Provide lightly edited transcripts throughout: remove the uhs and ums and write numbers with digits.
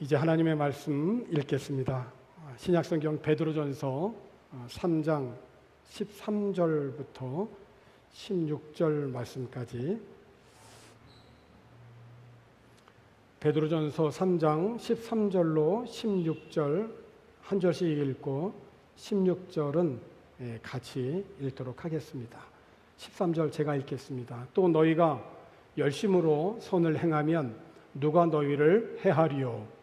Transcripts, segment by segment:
이제 하나님의 말씀 읽겠습니다. 신약성경 베드로전서 3장 13절부터 16절 말씀까지. 베드로전서 3장 13절로 16절 한 절씩 읽고 16절은 같이 읽도록 하겠습니다. 13절 제가 읽겠습니다. 또 너희가 열심으로 선을 행하면 누가 너희를 해하리요?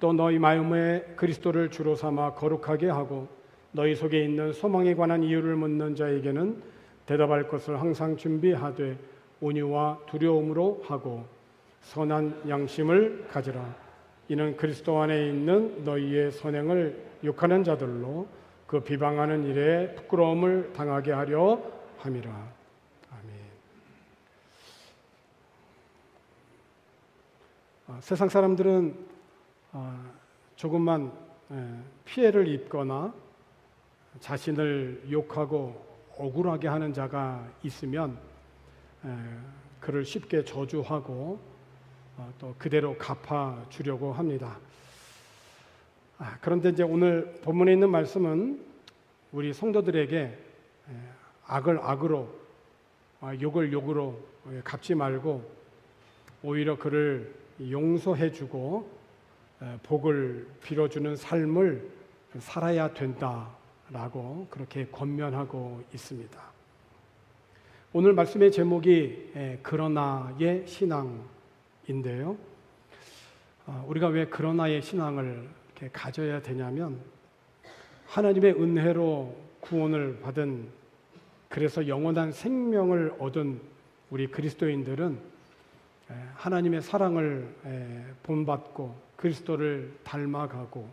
또 너희 마음에 그리스도를 주로 삼아 거룩하게 하고 너희 속에 있는 소망에 관한 이유를 묻는 자에게는 대답할 것을 항상 준비하되 온유와 두려움으로 하고 선한 양심을 가지라. 이는 그리스도 안에 있는 너희의 선행을 욕하는 자들로 그 비방하는 일에 부끄러움을 당하게 하려 함이라. 아멘. 세상 사람들은 조금만 피해를 입거나 자신을 욕하고 억울하게 하는 자가 있으면 그를 쉽게 저주하고 또 그대로 갚아주려고 합니다. 그런데 이제 오늘 본문에 있는 말씀은 우리 성도들에게 악을 악으로, 욕을 욕으로 갚지 말고 오히려 그를 용서해주고 복을 빌어주는 삶을 살아야 된다라고 그렇게 권면하고 있습니다. 오늘 말씀의 제목이 그러나의 신앙인데요. 우리가 왜 그러나의 신앙을 이렇게 가져야 되냐면 하나님의 은혜로 구원을 받은, 그래서 영원한 생명을 얻은 우리 그리스도인들은 하나님의 사랑을 본받고 그리스도를 닮아가고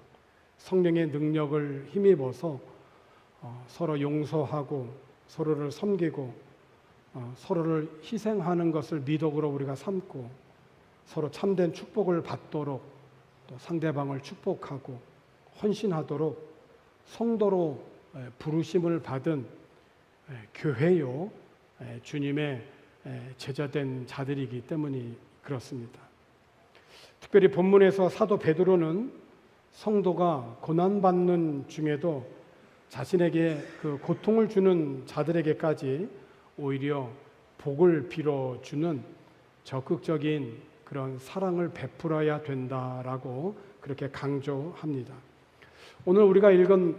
성령의 능력을 힘입어서 서로 용서하고 서로를 섬기고 서로를 희생하는 것을 미덕으로 우리가 삼고 서로 참된 축복을 받도록 또 상대방을 축복하고 헌신하도록 성도로 부르심을 받은 교회요 주님의 제자된 자들이기 때문이 그렇습니다. 특별히 본문에서 사도 베드로는 성도가 고난받는 중에도 자신에게 그 고통을 주는 자들에게까지 오히려 복을 빌어주는 적극적인 그런 사랑을 베풀어야 된다라고 그렇게 강조합니다. 오늘 우리가 읽은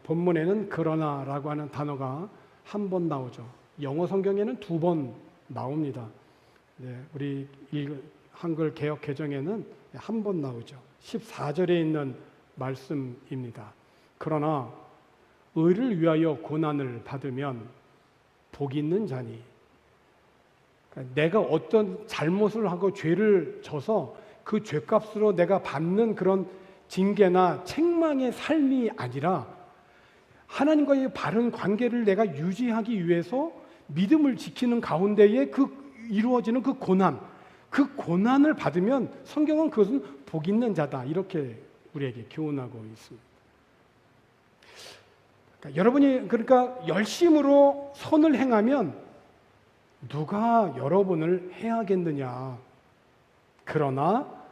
본문에는 그러나라고 하는 단어가 한 번 나오죠. 영어 성경에는 2번 나옵니다. 우리 한글 개역 개정에는 한 번 나오죠. 14절에 있는 말씀입니다. 그러나 의를 위하여 고난을 받으면 복이 있는 자니. 그러니까 내가 어떤 잘못을 하고 죄를 져서 그 죄값으로 내가 받는 그런 징계나 책망의 삶이 아니라 하나님과의 바른 관계를 내가 유지하기 위해서 믿음을 지키는 가운데에 이루어지는 그 고난을 받으면 성경은 그것은 복 있는 자다 이렇게 우리에게 교훈하고 있습니다. 여러분이 그러니까 열심으로 선을 행하면 누가 여러분을 해하겠느냐. 그러나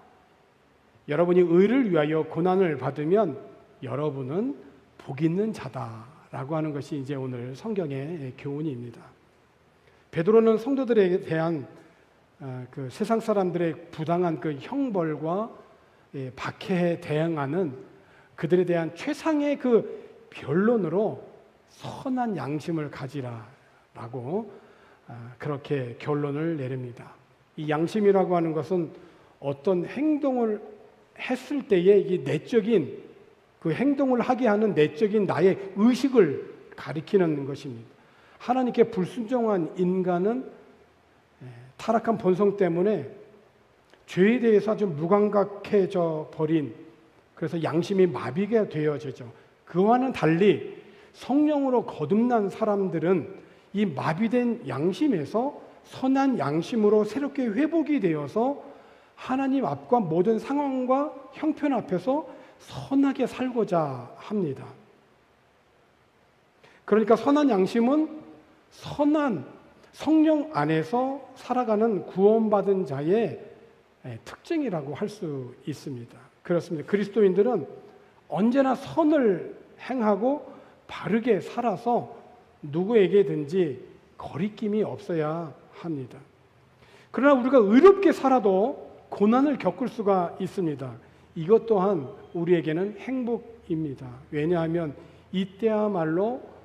여러분이 의를 위하여 고난을 받으면 여러분은 복 있는 자다라고 하는 것이 이제 오늘 성경의 교훈입니다. 베드로는 성도들에 대한 그 세상 사람들의 부당한 그 형벌과 박해에 대응하는 그들에 대한 최상의 그 변론으로 선한 양심을 가지라라고 그렇게 결론을 내립니다. 이 양심이라고 하는 것은 어떤 행동을 했을 때의 이 내적인 그 행동을 하게 하는 내적인 나의 의식을 가리키는 것입니다. 하나님께 불순종한 인간은 타락한 본성 때문에 죄에 대해서 아주 무감각해져 버린, 그래서 양심이 마비가 되어지죠. 그와는 달리 성령으로 거듭난 사람들은 이 마비된 양심에서 선한 양심으로 새롭게 회복이 되어서 하나님 앞과 모든 상황과 형편 앞에서 선하게 살고자 합니다. 그러니까 선한 양심은 선한 성령 안에서 살아가는 구원받은 자의 특징이라고 할 수 있습니다. 그렇습니다. 그리스도인들은 언제나 선을 행하고 바르게 살아서 누구에게든지 거리낌이 없어야 합니다. 그러나 우리가 의롭게 살아도 고난을 겪을 수가 있습니다. 이것 또한 우리에게는 행복입니다. 왜냐하면 이때야말로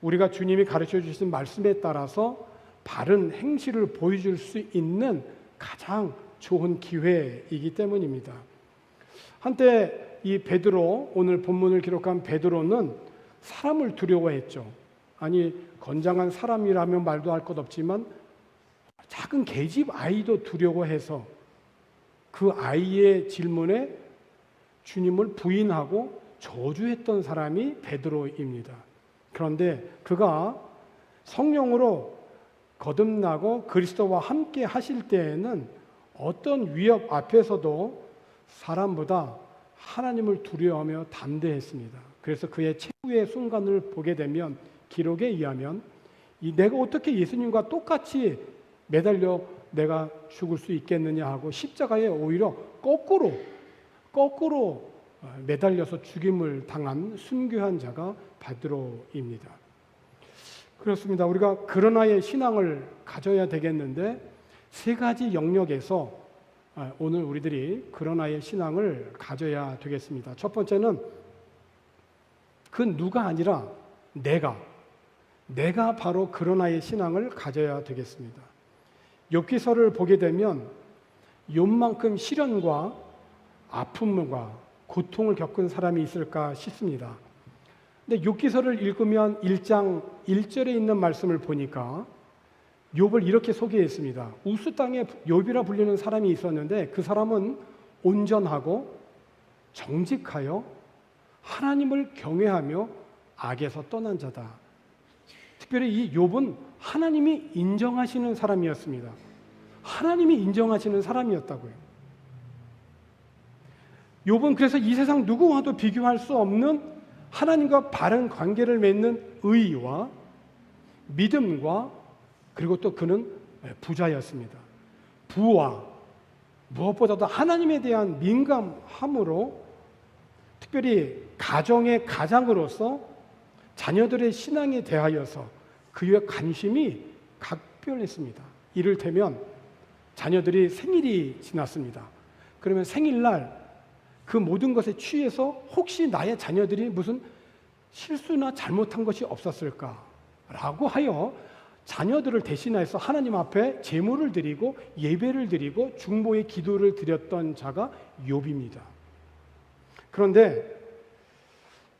우리가 주님이 가르쳐 주신 말씀에 따라서 바른 행실을 보여줄 수 있는 가장 좋은 기회이기 때문입니다. 한때 이 베드로, 오늘 본문을 기록한 베드로는 사람을 두려워했죠. 아니, 건장한 사람이라면 말도 할 것 없지만 작은 계집 아이도 두려워해서 그 아이의 질문에 주님을 부인하고 저주했던 사람이 베드로입니다. 그런데 그가 성령으로 거듭나고 그리스도와 함께 하실 때에는 어떤 위협 앞에서도 사람보다 하나님을 두려워하며 담대했습니다. 그래서 그의 최후의 순간을 보게 되면 기록에 의하면 내가 어떻게 예수님과 똑같이 매달려 내가 죽을 수 있겠느냐 하고 십자가에 오히려 거꾸로 매달려서 죽임을 당한 순교한 자가 베드로입니다. 그렇습니다. 우리가 그러나의 신앙을 가져야 되겠는데 세 가지 영역에서 오늘 우리들이 그러나의 신앙을 가져야 되겠습니다. 첫 번째는 그 누가 아니라 내가 바로 그러나의 신앙을 가져야 되겠습니다. 욥기서를 보게 되면 욥만큼 시련과 아픔과 고통을 겪은 사람이 있을까 싶습니다. 근데 욥기서를 읽으면 1장 1절에 있는 말씀을 보니까 욥을 이렇게 소개했습니다. 우스 땅에 욥이라 불리는 사람이 있었는데 그 사람은 온전하고 정직하여 하나님을 경외하며 악에서 떠난 자다. 특별히 이 욥은 하나님이 인정하시는 사람이었습니다. 하나님이 인정하시는 사람이었다고요. 욥은 그래서 이 세상 누구와도 비교할 수 없는 하나님과 바른 관계를 맺는 의와 믿음과 그리고 또 그는 부자였습니다. 부와 무엇보다도 하나님에 대한 민감함으로 특별히 가정의 가장으로서 자녀들의 신앙에 대하여서 그의 관심이 각별했습니다. 이를테면 자녀들이 생일이 지났습니다. 그러면 생일날 그 모든 것에 취해서 혹시 나의 자녀들이 무슨 실수나 잘못한 것이 없었을까라고 하여 자녀들을 대신해서 하나님 앞에 제물을 드리고 예배를 드리고 중보의 기도를 드렸던 자가 욥입니다. 그런데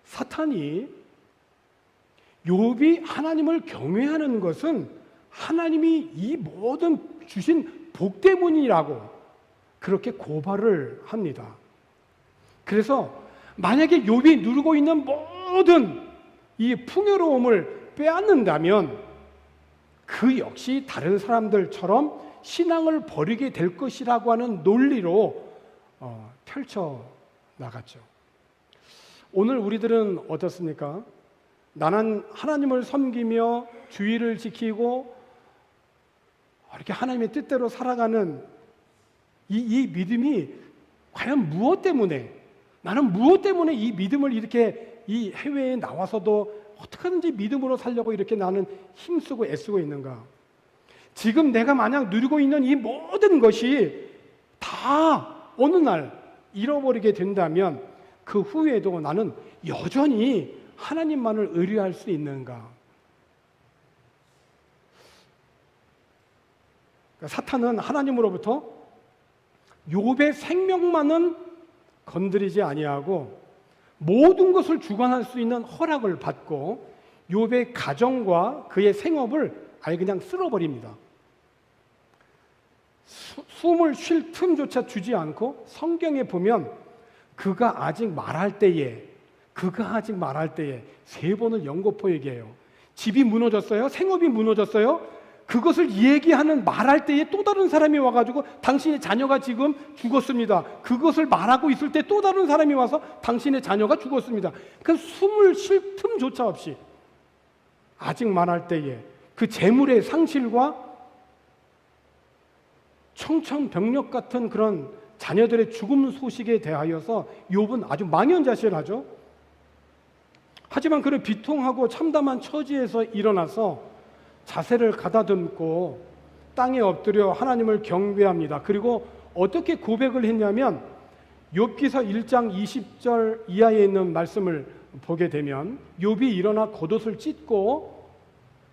사탄이 욥이 하나님을 경외하는 것은 하나님이 이 모든 주신 복 때문이라고 그렇게 고발을 합니다. 그래서 만약에 욥이 누리고 있는 모든 이 풍요로움을 빼앗는다면 그 역시 다른 사람들처럼 신앙을 버리게 될 것이라고 하는 논리로 펼쳐 나갔죠. 오늘 우리들은 어떻습니까? 나는 하나님을 섬기며 주의를 지키고 이렇게 하나님의 뜻대로 살아가는 이 믿음이 과연 무엇 때문에, 나는 무엇 때문에 이 믿음을 이렇게 이 해외에 나와서도 어떻게든지 믿음으로 살려고 이렇게 나는 힘쓰고 애쓰고 있는가? 지금 내가 만약 누리고 있는 이 모든 것이 다 어느 날 잃어버리게 된다면 그 후에도 나는 여전히 하나님만을 의뢰할 수 있는가? 사탄은 하나님으로부터 욥의 생명만은 건드리지 아니하고 모든 것을 주관할 수 있는 허락을 받고 욥의 가정과 그의 생업을 아예 그냥 쓸어버립니다. 숨을 쉴 틈조차 주지 않고 성경에 보면 그가 아직 말할 때에 3번을 연거푸 얘기해요. 집이 무너졌어요. 생업이 무너졌어요. 그것을 얘기하는 말할 때에 또 다른 사람이 와가지고 당신의 자녀가 지금 죽었습니다. 그것을 말하고 있을 때 또 다른 사람이 와서 당신의 자녀가 죽었습니다. 그 숨을 쉴 틈조차 없이 아직 말할 때에 그 재물의 상실과 청천벽력 같은 그런 자녀들의 죽음 소식에 대하여서 욥은 아주 망연자실하죠. 하지만 그는 비통하고 참담한 처지에서 일어나서 자세를 가다듬고 땅에 엎드려 하나님을 경배합니다. 그리고 어떻게 고백을 했냐면 욥기서 1장 20절 이하에 있는 말씀을 보게 되면 욥이 일어나 겉옷을 찢고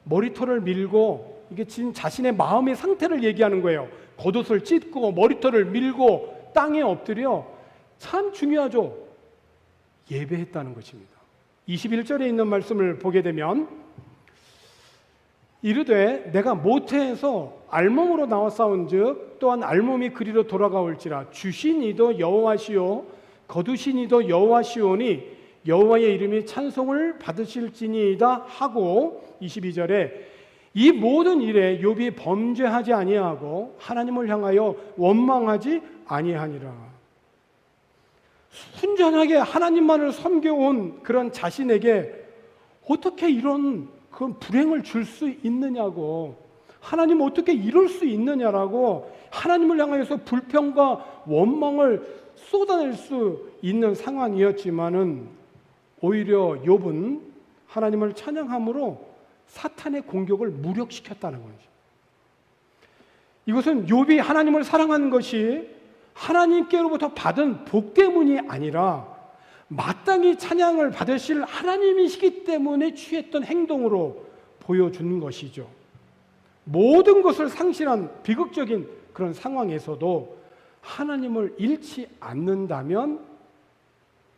머리털을 밀고, 이게 지금 자신의 마음의 상태를 얘기하는 거예요. 겉옷을 찢고 머리털을 밀고 땅에 엎드려, 참 중요하죠. 예배했다는 것입니다. 21절에 있는 말씀을 보게 되면 이르되 내가 모태에서 알몸으로 나와 싸운즉 또한 알몸이 그리로 돌아가올지라. 주신 이도 여호와시오 거두신 이도 여호와시오니 여호와의 이름이 찬송을 받으실지니이다 하고, 22절에 이 모든 일에 욥이 범죄하지 아니하고 하나님을 향하여 원망하지 아니하니라. 순전하게 하나님만을 섬겨온 그런 자신에게 어떻게 이런 그 불행을 줄 수 있느냐고, 하나님 어떻게 이럴 수 있느냐라고 하나님을 향하여서 불평과 원망을 쏟아낼 수 있는 상황이었지만은 오히려 욥은 하나님을 찬양함으로 사탄의 공격을 무력시켰다는 거죠. 이것은 욥이 하나님을 사랑하는 것이 하나님께로부터 받은 복 때문이 아니라 마땅히 찬양을 받으실 하나님이시기 때문에 취했던 행동으로 보여주는 것이죠. 모든 것을 상실한 비극적인 그런 상황에서도 하나님을 잃지 않는다면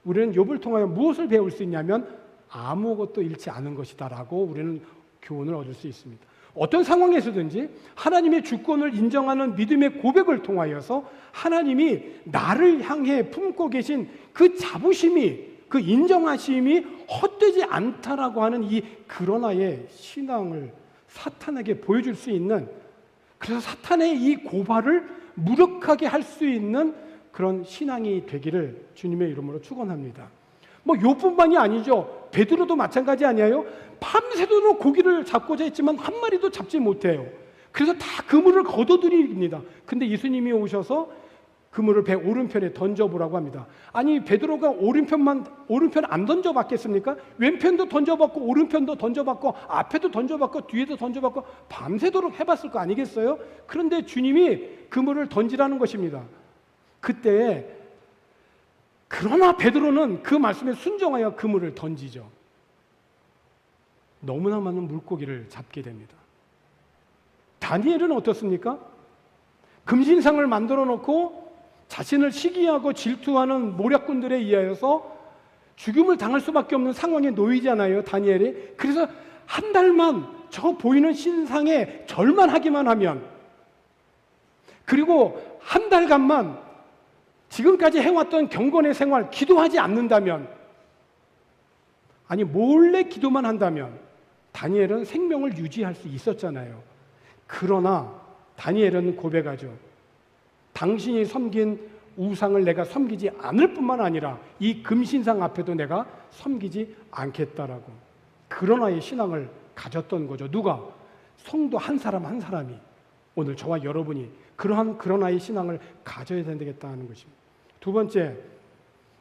우리는 욥을 통하여 무엇을 배울 수 있냐면 아무것도 잃지 않은 것이다라고 우리는 교훈을 얻을 수 있습니다. 어떤 상황에서든지 하나님의 주권을 인정하는 믿음의 고백을 통하여서 하나님이 나를 향해 품고 계신 그 자부심이, 그 인정하심이 헛되지 않다라고 하는 이 그러나의 신앙을 사탄에게 보여줄 수 있는, 그래서 사탄의 이 고발을 무력하게 할 수 있는 그런 신앙이 되기를 주님의 이름으로 축원합니다. 뭐 욥뿐만이 아니죠. 베드로도 마찬가지 아니에요? 밤새도록 고기를 잡고자 했지만 한 마리도 잡지 못해요. 그래서 다 그물을 걷어들입니다. 근데 예수님이 오셔서 그물을 배 오른편에 던져보라고 합니다. 아니 베드로가 오른편 안 던져봤겠습니까? 왼편도 던져봤고 오른편도 던져봤고 앞에도 던져봤고 뒤에도 던져봤고 밤새도록 해봤을 거 아니겠어요? 그런데 주님이 그물을 던지라는 것입니다. 그때 그러나 베드로는 그 말씀에 순종하여 그물을 던지죠. 너무나 많은 물고기를 잡게 됩니다. 다니엘은 어떻습니까? 금신상을 만들어 놓고 자신을 시기하고 질투하는 모략꾼들에 의하여서 죽음을 당할 수밖에 없는 상황에 놓이잖아요, 다니엘이. 그래서 한 달만 저 보이는 신상에 절만 하기만 하면, 그리고 한 달간만 지금까지 해왔던 경건의 생활, 기도하지 않는다면, 아니 몰래 기도만 한다면 다니엘은 생명을 유지할 수 있었잖아요. 그러나 다니엘은 고백하죠. 당신이 섬긴 우상을 내가 섬기지 않을 뿐만 아니라 이 금신상 앞에도 내가 섬기지 않겠다라고 그러나의 신앙을 가졌던 거죠. 누가? 성도 한 사람 한 사람이, 오늘 저와 여러분이 그러한 그러나의 신앙을 가져야 되겠다는 것입니다. 두 번째,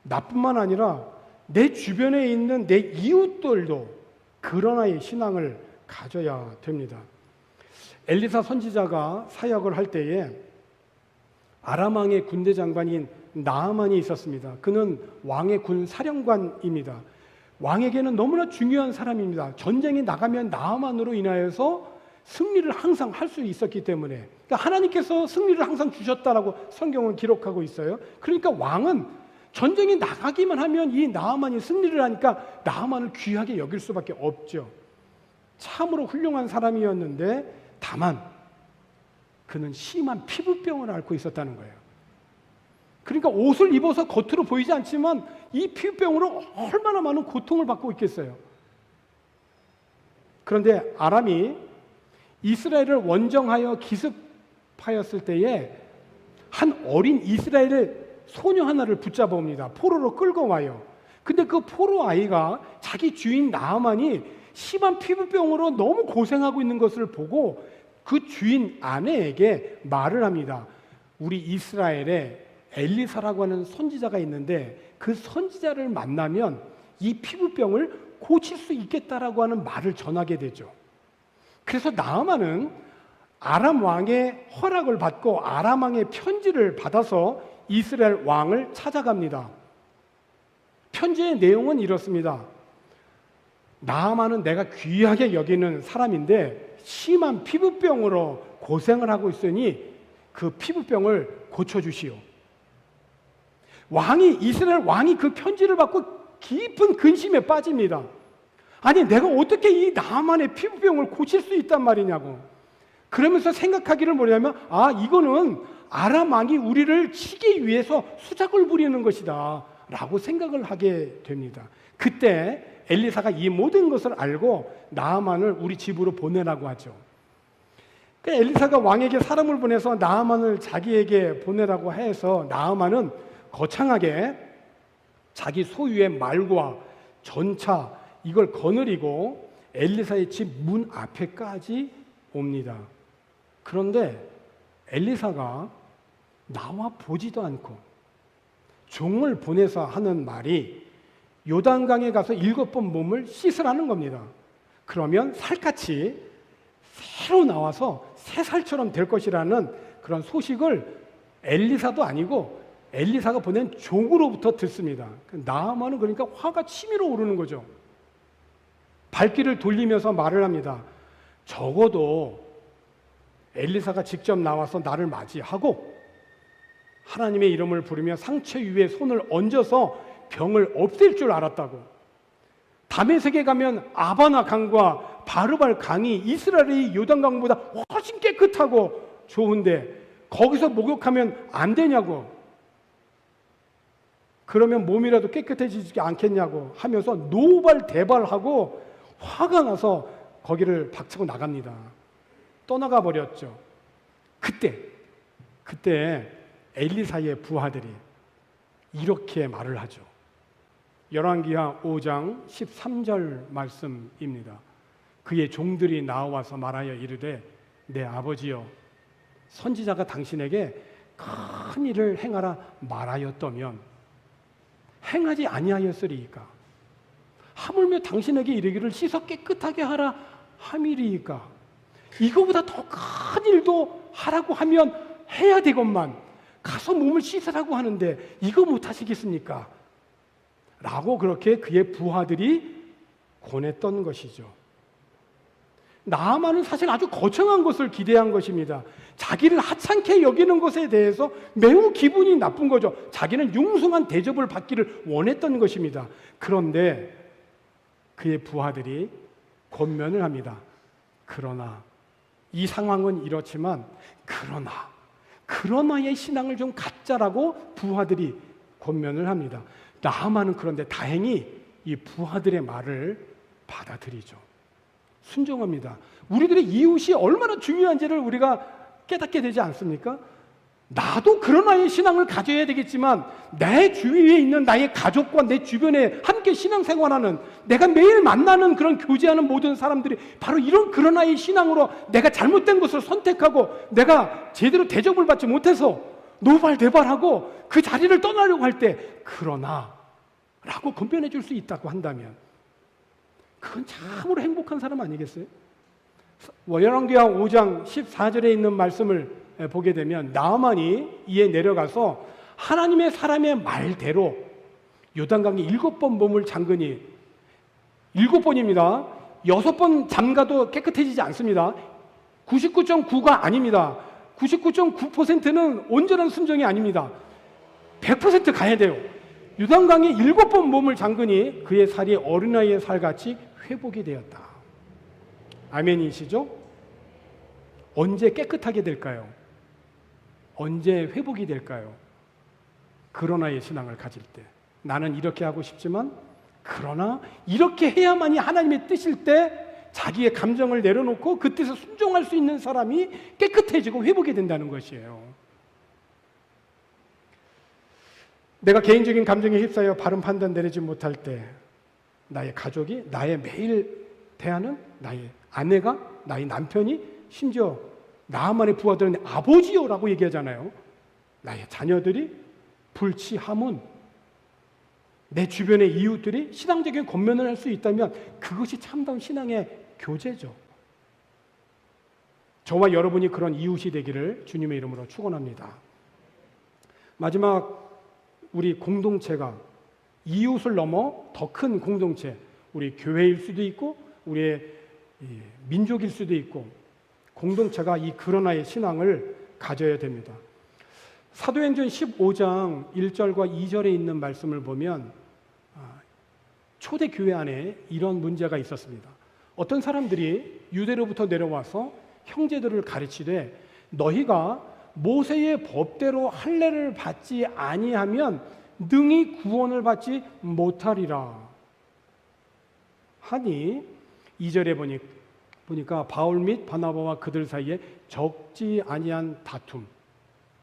나뿐만 아니라 내 주변에 있는 내 이웃들도 그러나의 신앙을 가져야 됩니다. 엘리사 선지자가 사역을 할 때에 아람 왕의 군대 장관인 나아만이 있었습니다. 그는 왕의 군 사령관입니다. 왕에게는 너무나 중요한 사람입니다. 전쟁에 나가면 나아만으로 인하여서 승리를 항상 할 수 있었기 때문에, 그러니까 하나님께서 승리를 항상 주셨다라고 성경은 기록하고 있어요. 그러니까 왕은 전쟁에 나가기만 하면 이 나아만이 승리를 하니까 나아만을 귀하게 여길 수밖에 없죠. 참으로 훌륭한 사람이었는데 다만 그는 심한 피부병을 앓고 있었다는 거예요. 그러니까 옷을 입어서 겉으로 보이지 않지만 이 피부병으로 얼마나 많은 고통을 받고 있겠어요. 그런데 아람이 이스라엘을 원정하여 기습하였을 때에 한 어린 이스라엘 소녀 하나를 붙잡아 옵니다. 포로로 끌고 와요. 근데 그 포로 아이가 자기 주인 나아만이 심한 피부병으로 너무 고생하고 있는 것을 보고 그 주인 아내에게 말을 합니다. 우리 이스라엘에 엘리사라고 하는 선지자가 있는데 그 선지자를 만나면 이 피부병을 고칠 수 있겠다라고 하는 말을 전하게 되죠. 그래서 나아만은 아람 왕의 허락을 받고 아람 왕의 편지를 받아서 이스라엘 왕을 찾아갑니다. 편지의 내용은 이렇습니다. 나아만은 내가 귀하게 여기는 사람인데 심한 피부병으로 고생을 하고 있으니 그 피부병을 고쳐주시오. 이스라엘 왕이 그 편지를 받고 깊은 근심에 빠집니다. 아니, 내가 어떻게 이 나아만의 피부병을 고칠 수 있단 말이냐고. 그러면서 생각하기를 뭐냐면, 이거는 아람 왕이 우리를 치기 위해서 수작을 부리는 것이다 라고 생각을 하게 됩니다. 그때 엘리사가 이 모든 것을 알고 나아만을 우리 집으로 보내라고 하죠. 엘리사가 왕에게 사람을 보내서 나아만을 자기에게 보내라고 해서 나아만은 거창하게 자기 소유의 말과 전차 이걸 거느리고 엘리사의 집 문 앞에까지 옵니다. 그런데 엘리사가 나와 보지도 않고 종을 보내서 하는 말이 요단강에 가서 7번 몸을 씻으라는 겁니다. 그러면 살갗이 새로 나와서 새 살처럼 될 것이라는 그런 소식을 엘리사도 아니고 엘리사가 보낸 종으로부터 듣습니다. 나아만은 그러니까 화가 치밀어 오르는 거죠. 발길을 돌리면서 말을 합니다. 적어도 엘리사가 직접 나와서 나를 맞이하고 하나님의 이름을 부르며 상처 위에 손을 얹어서 병을 없앨 줄 알았다고. 다메섹에 가면 아바나 강과 바르발 강이 이스라엘의 요단강보다 훨씬 깨끗하고 좋은데 거기서 목욕하면 안 되냐고. 그러면 몸이라도 깨끗해지지 않겠냐고 하면서 노발대발하고 화가 나서 거기를 박차고 나갑니다. 떠나가 버렸죠. 그때 엘리사의 부하들이 이렇게 말을 하죠. 열왕기하 5장 13절 말씀입니다. 그의 종들이 나와서 말하여 이르되 내 아버지여 선지자가 당신에게 큰 일을 행하라 말하였다면 행하지 아니하였으리이까? 하물며 당신에게 이르기를 씻어 깨끗하게 하라 함이리이까? 이거보다 더 큰 일도 하라고 하면 해야 되건만 가서 몸을 씻으라고 하는데 이거 못하시겠습니까? 라고 그렇게 그의 부하들이 권했던 것이죠. 나아만은 사실 아주 거창한 것을 기대한 것입니다. 자기를 하찮게 여기는 것에 대해서 매우 기분이 나쁜 거죠. 자기는 융숭한 대접을 받기를 원했던 것입니다. 그런데 그의 부하들이 권면을 합니다. 그러나 이 상황은 이렇지만 그러나의 신앙을 좀 갖자라고 부하들이 권면을 합니다. 나아만은 그런데 다행히 이 부하들의 말을 받아들이죠. 순종합니다. 우리들의 이웃이 얼마나 중요한지를 우리가 깨닫게 되지 않습니까? 나도 그러나의 신앙을 가져야 되겠지만 내 주위에 있는 나의 가족과 내 주변에 함께 신앙생활하는 내가 매일 만나는 그런 교제하는 모든 사람들이 바로 이런 그러나의 신앙으로 내가 잘못된 것을 선택하고 내가 제대로 대접을 받지 못해서 노발대발하고 그 자리를 떠나려고 할 때 그러나 라고 권변해 줄 수 있다고 한다면 그건 참으로 행복한 사람 아니겠어요? 열왕기하 5장 14절에 있는 말씀을 보게 되면 나아만이 이에 내려가서 하나님의 사람의 말대로 요단강에 7번 몸을 잠그니 7번입니다. 6번 잠가도 깨끗해지지 않습니다. 99.9가 아닙니다. 99.9%는 온전한 순종이 아닙니다. 100% 가야 돼요. 요단강에 7번 몸을 잠그니 그의 살이 어린아이의 살같이 회복이 되었다. 아멘이시죠? 언제 깨끗하게 될까요? 언제 회복이 될까요? 그러나의 신앙을 가질 때. 나는 이렇게 하고 싶지만 그러나 이렇게 해야만이 하나님의 뜻일 때 자기의 감정을 내려놓고 그 뜻에 순종할 수 있는 사람이 깨끗해지고 회복이 된다는 것이에요. 내가 개인적인 감정에 휩싸여 바른 판단 내리지 못할 때 나의 가족이, 나의 매일 대하는 나의 아내가, 나의 남편이, 심지어 나만의 부하들은 아버지요라고 얘기하잖아요. 나의 자녀들이 불치하면 내 주변의 이웃들이 신앙적인 권면을 할 수 있다면 그것이 참다운 신앙의 교제죠. 저와 여러분이 그런 이웃이 되기를 주님의 이름으로 축원합니다. 마지막, 우리 공동체가 이웃을 넘어 더 큰 공동체, 우리 교회일 수도 있고 우리의 민족일 수도 있고 공동체가 이 그러나의 신앙을 가져야 됩니다. 사도행전 15장 1절과 2절에 있는 말씀을 보면 초대교회 안에 이런 문제가 있었습니다. 어떤 사람들이 유대로부터 내려와서 형제들을 가르치되 너희가 모세의 법대로 할례를 받지 아니하면 능히 구원을 받지 못하리라 하니 2절에 보니까 바울 및 바나바와 그들 사이에 적지 아니한 다툼,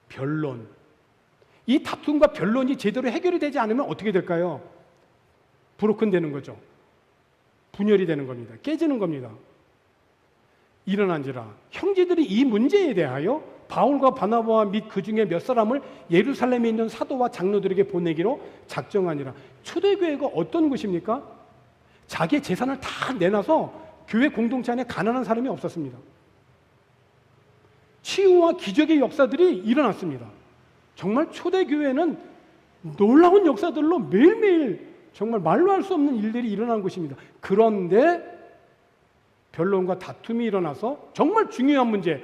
변론. 이 다툼과 변론이 제대로 해결이 되지 않으면 어떻게 될까요? 브로큰 되는 거죠. 분열이 되는 겁니다. 깨지는 겁니다. 일어난지라 형제들이 이 문제에 대하여 바울과 바나바와 및 그 중에 몇 사람을 예루살렘에 있는 사도와 장로들에게 보내기로 작정하니라. 초대교회가 어떤 곳입니까? 자기의 재산을 다 내놔서 교회 공동체 안에 가난한 사람이 없었습니다. 치유와 기적의 역사들이 일어났습니다. 정말 초대교회는 놀라운 역사들로 매일매일 정말 말로 할 수 없는 일들이 일어난 곳입니다. 그런데 변론과 다툼이 일어나서 정말 중요한 문제,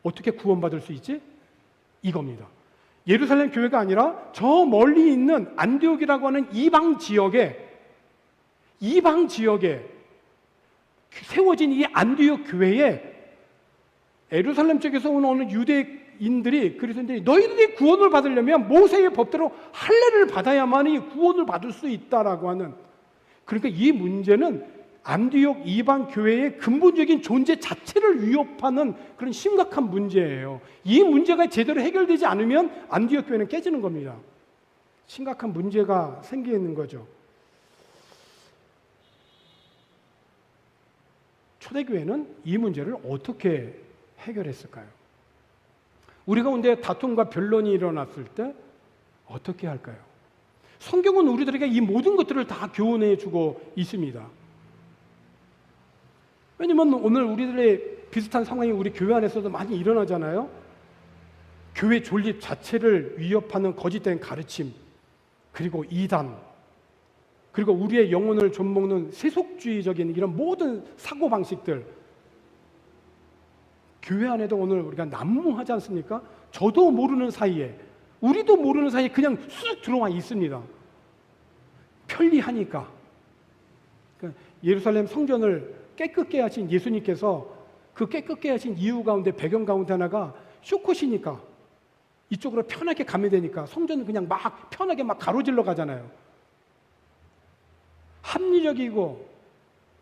어떻게 구원받을 수 있지? 이겁니다. 예루살렘 교회가 아니라 저 멀리 있는 안디옥이라고 하는 이방 지역에 세워진 이 안디옥 교회에 예루살렘 쪽에서 온 어느 유대인들이 그리스도인들이 너희들이 구원을 받으려면 모세의 법대로 할례를 받아야만이 구원을 받을 수 있다라고 하는, 그러니까 이 문제는 안디옥 이방 교회의 근본적인 존재 자체를 위협하는 그런 심각한 문제예요. 이 문제가 제대로 해결되지 않으면 안디옥 교회는 깨지는 겁니다. 심각한 문제가 생기는 거죠. 초대교회는 이 문제를 어떻게 해결했을까요? 우리 가운데 다툼과 변론이 일어났을 때 어떻게 할까요? 성경은 우리들에게 이 모든 것들을 다 교훈해 주고 있습니다. 왜냐면 오늘 우리들의 비슷한 상황이 우리 교회 안에서도 많이 일어나잖아요. 교회 존립 자체를 위협하는 거짓된 가르침, 그리고 이단, 그리고 우리의 영혼을 좀먹는 세속주의적인 이런 모든 사고방식들, 교회 안에도 오늘 우리가 난무하지 않습니까? 저도 모르는 사이에, 우리도 모르는 사이에 그냥 쑥 들어와 있습니다. 편리하니까. 그러니까 예루살렘 성전을 깨끗게 하신 예수님께서 그 깨끗게 하신 이유 가운데, 배경 가운데 하나가 쇼컷이니까, 이쪽으로 편하게 가면 되니까 성전은 그냥 막 편하게 막 가로질러 가잖아요. 합리적이고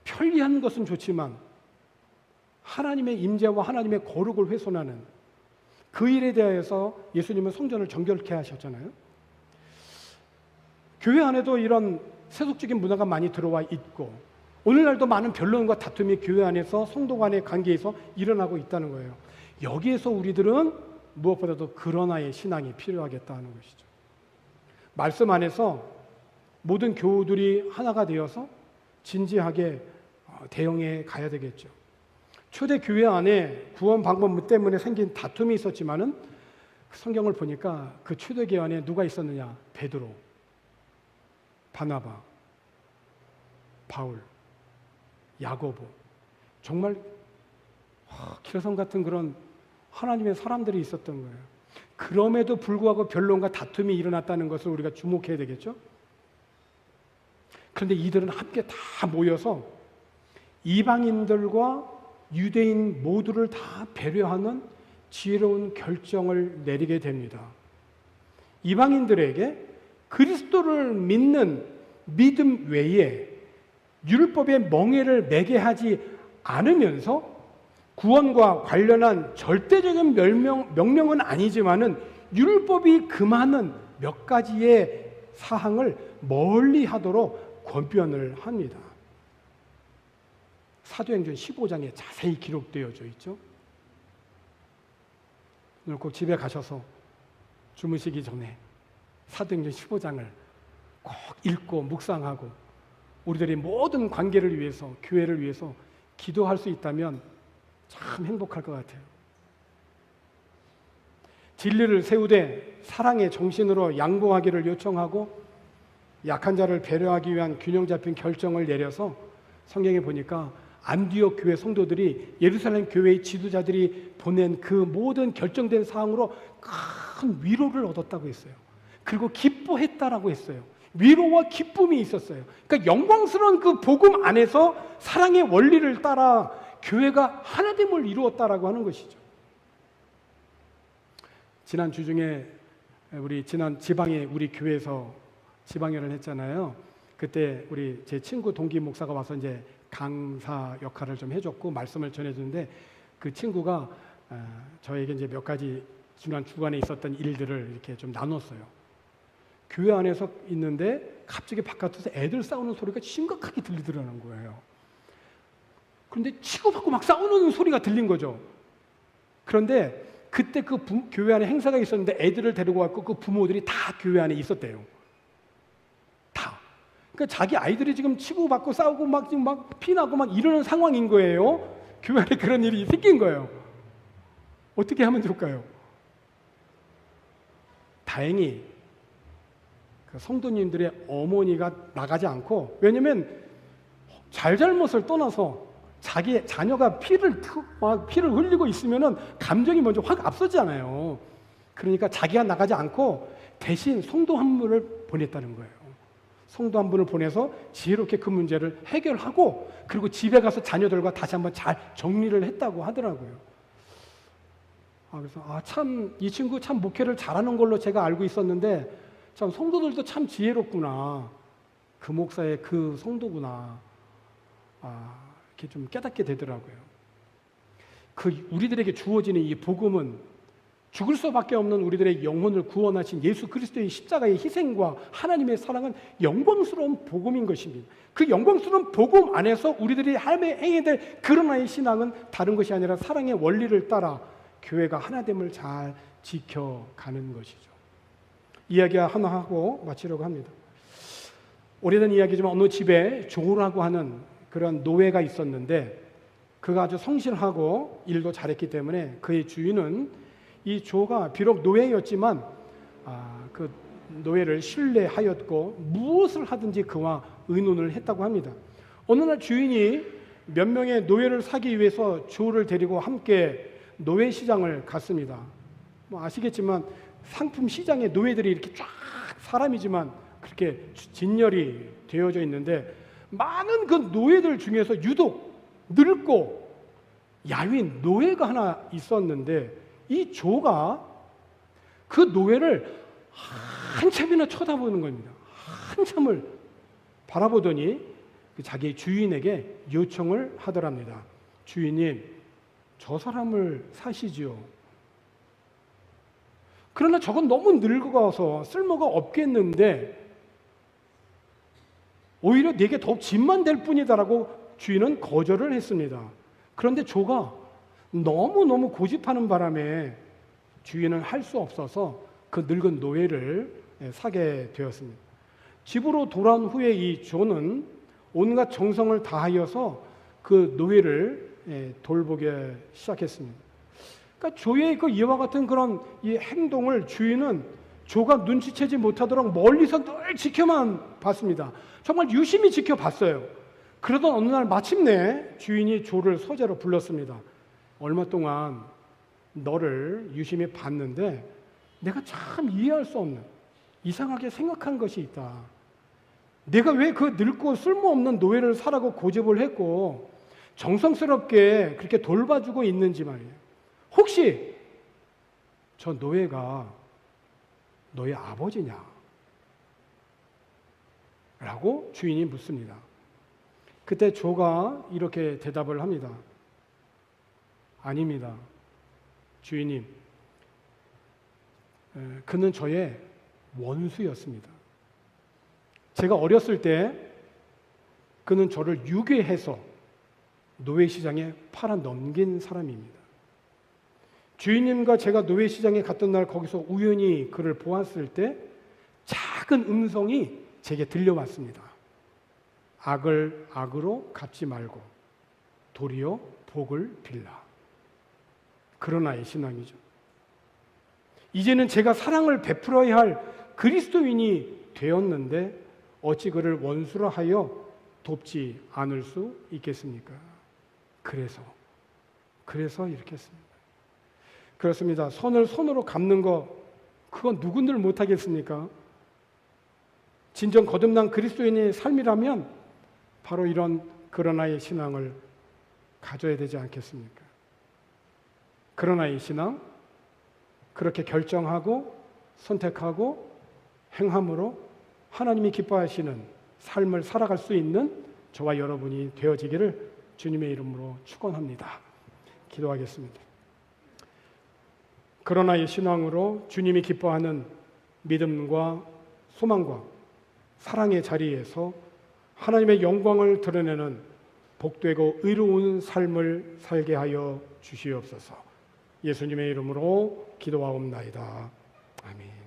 편리한 것은 좋지만 하나님의 임재와 하나님의 거룩을 훼손하는 그 일에 대해서 예수님은 성전을 정결케 하셨잖아요. 교회 안에도 이런 세속적인 문화가 많이 들어와 있고 오늘날도 많은 변론과 다툼이 교회 안에서 성도 간의 관계에서 일어나고 있다는 거예요. 여기에서 우리들은 무엇보다도 그러나의 신앙이 필요하겠다는 것이죠. 말씀 안에서 모든 교우들이 하나가 되어서 진지하게 대응해 가야 되겠죠. 초대교회 안에 구원 방법 때문에 생긴 다툼이 있었지만은 성경을 보니까 그 초대교회 안에 누가 있었느냐? 베드로, 바나바, 바울, 야고보, 정말 기라성 같은 그런 하나님의 사람들이 있었던 거예요. 그럼에도 불구하고 변론과 다툼이 일어났다는 것을 우리가 주목해야 되겠죠. 그런데 이들은 함께 다 모여서 이방인들과 유대인 모두를 다 배려하는 지혜로운 결정을 내리게 됩니다. 이방인들에게 그리스도를 믿는 믿음 외에 율법의 멍에를 매게 하지 않으면서 구원과 관련한 절대적인 명령은 아니지만은 율법이 금하는 몇 가지의 사항을 멀리 하도록 권변을 합니다. 사도행전 15장에 자세히 기록되어져 있죠. 오늘 꼭 집에 가셔서 주무시기 전에 사도행전 15장을 꼭 읽고 묵상하고 우리들의 모든 관계를 위해서, 교회를 위해서 기도할 수 있다면 참 행복할 것 같아요. 진리를 세우되 사랑의 정신으로 양보하기를 요청하고 약한 자를 배려하기 위한 균형 잡힌 결정을 내려서 성경에 보니까 안디옥 교회 성도들이 예루살렘 교회의 지도자들이 보낸 그 모든 결정된 사항으로 큰 위로를 얻었다고 했어요. 그리고 기뻐했다라고 했어요. 위로와 기쁨이 있었어요. 그러니까 영광스러운 그 복음 안에서 사랑의 원리를 따라 교회가 하나됨을 이루었다라고 하는 것이죠. 지난 주 중에 우리 지난 지방에 우리 교회에서 지방회를 했잖아요. 그때 우리 제 친구 동기 목사가 와서 이제 강사 역할을 좀 해줬고 말씀을 전해주는데 그 친구가 저에게 이제 몇 가지 지난 주간에 있었던 일들을 이렇게 좀 나눴어요. 교회 안에서 있는데 갑자기 바깥에서 애들 싸우는 소리가 심각하게 들리더라는 거예요. 그런데 치고받고 막 싸우는 소리가 들린 거죠. 그런데 그때 그 교회 안에 행사가 있었는데 애들을 데리고 왔고 그 부모들이 다 교회 안에 있었대요. 다. 그러니까 자기 아이들이 지금 치고받고 싸우고 막 지금 막 피나고 막 이러는 상황인 거예요. 교회 안에 그런 일이 생긴 거예요. 어떻게 하면 좋을까요? 다행히 그 성도님들의 어머니가 나가지 않고, 왜냐면 잘잘못을 떠나서 자기 자녀가 피를 흘리고 있으면은 감정이 먼저 확 앞서잖아요. 그러니까 자기가 나가지 않고 대신 성도 한 분을 보냈다는 거예요. 성도 한 분을 보내서 지혜롭게 그 문제를 해결하고 그리고 집에 가서 자녀들과 다시 한번 잘 정리를 했다고 하더라고요. 그래서 참 이 친구 참 목회를 잘하는 걸로 제가 알고 있었는데 참 성도들도 참 지혜롭구나. 그 목사의 그 성도구나. 이렇게 좀 깨닫게 되더라고요. 그 우리들에게 주어지는 이 복음은 죽을 수밖에 없는 우리들의 영혼을 구원하신 예수 그리스도의 십자가의 희생과 하나님의 사랑은 영광스러운 복음인 것입니다. 그 영광스러운 복음 안에서 우리들이 행해야 될 그러나의 신앙은 다른 것이 아니라 사랑의 원리를 따라 교회가 하나됨을 잘 지켜가는 것이죠. 이야기 하나 하고 마치려고 합니다. 오래된 이야기지만 어느 집에 조라고 하는 그런 노예가 있었는데 그가 아주 성실하고 일도 잘했기 때문에 그의 주인은 이 조가 비록 노예였지만 그 노예를 신뢰하였고 무엇을 하든지 그와 의논을 했다고 합니다. 어느 날 주인이 몇 명의 노예를 사기 위해서 조를 데리고 함께 노예 시장을 갔습니다. 아시겠지만 상품 시장에 노예들이 이렇게 쫙 사람이지만 그렇게 진열이 되어져 있는데 많은 그 노예들 중에서 유독 늙고 야윈 노예가 하나 있었는데 이 조가 그 노예를 한참이나 쳐다보는 겁니다. 한참을 바라보더니 자기 주인에게 요청을 하더랍니다. 주인님, 저 사람을 사시지요. 그러나 저건 너무 늙어가서 쓸모가 없겠는데 오히려 내게 더욱 짐만 될 뿐이다라고 주인은 거절을 했습니다. 그런데 조가 너무너무 고집하는 바람에 주인은 할 수 없어서 그 늙은 노예를 사게 되었습니다. 집으로 돌아온 후에 이 조는 온갖 정성을 다하여서 그 노예를 돌보게 시작했습니다. 그러니까 조의 그 이와 같은 그런 이 행동을 주인은 조가 눈치채지 못하도록 멀리서 늘 지켜만 봤습니다. 정말 유심히 지켜봤어요. 그러던 어느 날 마침내 주인이 조를 서재로 불렀습니다. 얼마 동안 너를 유심히 봤는데 내가 참 이해할 수 없는 이상하게 생각한 것이 있다. 내가 왜 그 늙고 쓸모없는 노예를 사라고 고집을 했고 정성스럽게 그렇게 돌봐주고 있는지 말이에요. 혹시 저 노예가 너의 아버지냐? 라고 주인이 묻습니다. 그때 조가 이렇게 대답을 합니다. 아닙니다. 주인님, 그는 저의 원수였습니다. 제가 어렸을 때 그는 저를 유괴해서 노예시장에 팔아 넘긴 사람입니다. 주인님과 제가 노예시장에 갔던 날 거기서 우연히 그를 보았을 때 작은 음성이 제게 들려왔습니다. 악을 악으로 갚지 말고 도리어 복을 빌라. 그러나의 신앙이죠. 이제는 제가 사랑을 베풀어야 할 그리스도인이 되었는데 어찌 그를 원수라 하여 돕지 않을 수 있겠습니까? 그래서 이렇게 했습니다. 그렇습니다. 선을 손으로 갚는 거 그건 누군들 못하겠습니까? 진정 거듭난 그리스도인의 삶이라면 바로 이런 그러나의 신앙을 가져야 되지 않겠습니까? 그러나의 신앙, 그렇게 결정하고 선택하고 행함으로 하나님이 기뻐하시는 삶을 살아갈 수 있는 저와 여러분이 되어지기를 주님의 이름으로 축원합니다. 기도하겠습니다. 그러나의 신앙으로 주님이 기뻐하는 믿음과 소망과 사랑의 자리에서 하나님의 영광을 드러내는 복되고 의로운 삶을 살게 하여 주시옵소서. 예수님의 이름으로 기도하옵나이다. 아멘.